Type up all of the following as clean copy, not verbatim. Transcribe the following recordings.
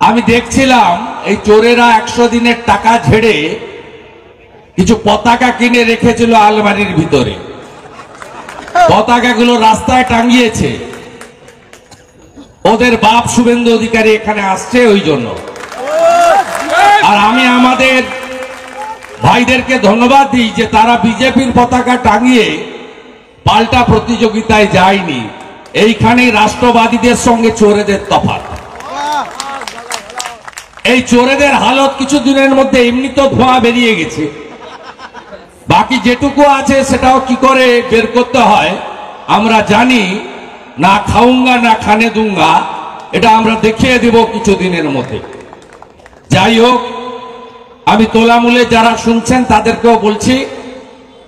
আমি দেখছিলাম এই চোরেরা 100 দিনের টাকা ঝেড়ে কিছু পতাকা কিনে রেখেছিল আলমারির ভিতরে। পতাকাগুলো রাস্তায় টাঙিয়েছে। ওদের বাপ শুভেন্দু অধিকারী এখানে আসছে ওই জন্য। আর আমি আমাদের ভাইদেরকে ধন্যবাদ দিই যে তারা বিজেপির পতাকা টাঙিয়ে পাল্টা প্রতিযোগিতায় যায়নি। এইখানে রাষ্ট্রবাদীদের সঙ্গে চোরেদের তফাৎ। এই চোরেদের হালত কিছুদিনের মধ্যে এমনি তো ধোঁয়া বেরিয়ে গেছে, বাকি যেটুকু আছে সেটাও কি করে বের করতে হয় আমরা জানি না। খাউঙ্গা না খানে দুঙ্গা, এটা আমরা দেখিয়ে দেব কিছুদিনের মধ্যে। যাই হোক, আমি তোলামূলে যারা শুনছেন তাদেরকেও বলছি,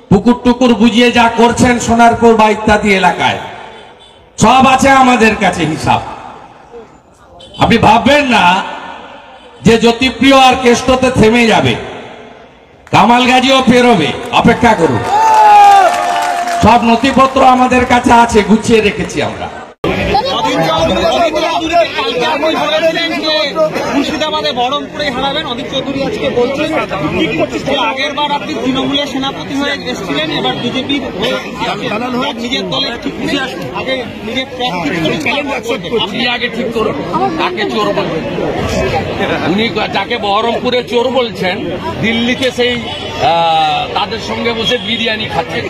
পুকুর টুকুর বুঝিয়ে যা করছেন সোনারপুর বা ইত্যাদি এলাকায় সব আছে আমাদের কাছে হিসাব। আপনি ভাববেন না যে জ্যোতিপ্রিয় আর কেষ্টতে থেমে যাবে, কামালগাজিও পেরোবে, অপেক্ষা করুন। সব নথিপত্র আমাদের কাছে আছে, গুছিয়ে রেখেছি আমরা। মুর্শিদাবাদে বহরমপুরে হারাবেন অধীর চৌধুরী আজকে বলছেন আগের বার আপনি তৃণমূলের সেনাপতি হয়ে এসেছিলেন, এবার বিজেপির নিজের দলের আগে নিজের আপনি আগে ঠিক করুন কাকে চোর বলবেন। উনি যাকে বহরমপুরে চোর বলছেন, দিল্লিতে সেই তাদের সঙ্গে বসে বিরিয়ানি খাচ্ছেন।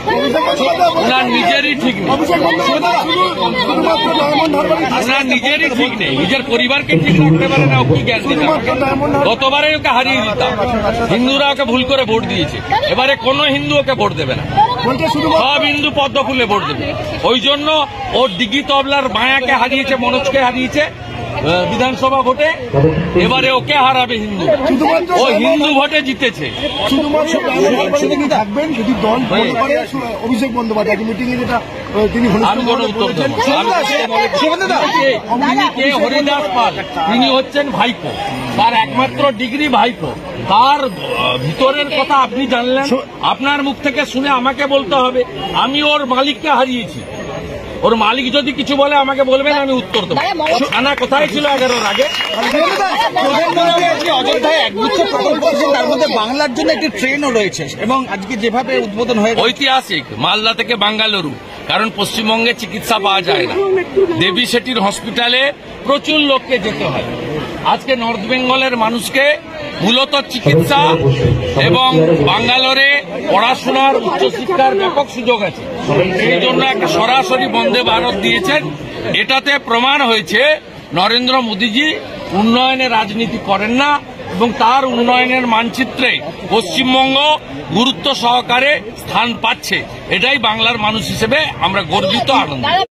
ওনার নিজেরই ঠিক নেই, ওনার নিজেরই ঠিক নেই, নিজের পরিবারকে ঠিক রাখতে পারে না। কি গ্যারান্টি? গতবারে ওকে হারিয়ে দিতাম, হিন্দুরা ওকে ভুল করে ভোট দিয়েছে। এবারে কোনো হিন্দু ওকে ভোট দেবে না, সব হিন্দু পদ্ম ফুলে ভোট দেবে। ওই জন্য ওর ডিগি তবলার মায়াকে হারিয়েছে, মনোজকে হারিয়েছে বিধানসভা ভোটে। এবারে ওকে হারাবে হিন্দু, ও হিন্দু ভোটে জিতেছে। অভিষেক বন্দ্যোপাধ্যায় মিটিং এ যেটা তিনি আমি কোনো উত্তর দেব। হরিদাস পাল তিনি হচ্ছেন ভাইপো, তার একমাত্র ডিগ্রি ভাইপো। তার ভিতরের কথা আপনি জানলেন, আপনার মুখ থেকে শুনে আমাকে বলতে হবে। আমি ওর মালিককে হারিয়েছি, ওর মালিক যদি কিছু বলে আমাকে বলবেন, আমি উত্তর দেবো। থানা কোথায় ছিল 11-র আগে? অযোধ্যায় একগুচ্ছ প্রকল্প আছে, তার মধ্যে বাংলার জন্য একটি ট্রেনও রয়েছে এবং আজকে যেভাবে উদ্বোধন হয়ে ঐতিহাসিক মালদা থেকে বাঙ্গালুরু, কারণ পশ্চিমবঙ্গে চিকিৎসা পাওয়া যায় না। দেবী শেঠির হসপিটালে প্রচুর লোককে যেতে হয়। আজকে নর্থ বেঙ্গলের মানুষকে মূলত চিকিৎসা এবং বাঙ্গালোরে পড়াশোনার উচ্চশিক্ষার ব্যাপক সুযোগ আছে। সেই জন্য একটা সরাসরি বন্দে ভারত দিয়েছেন। এটাতে প্রমাণ হয়েছে নরেন্দ্র মোদীজি উন্নয়নের রাজনীতি করেন না এবং তার উন্নয়নের মানচিত্রে পশ্চিমবঙ্গ গুরুত্ব সহকারে স্থান পাচ্ছে। এটাই বাংলার মানুষ হিসেবে আমরা গর্বিত, আনন্দ।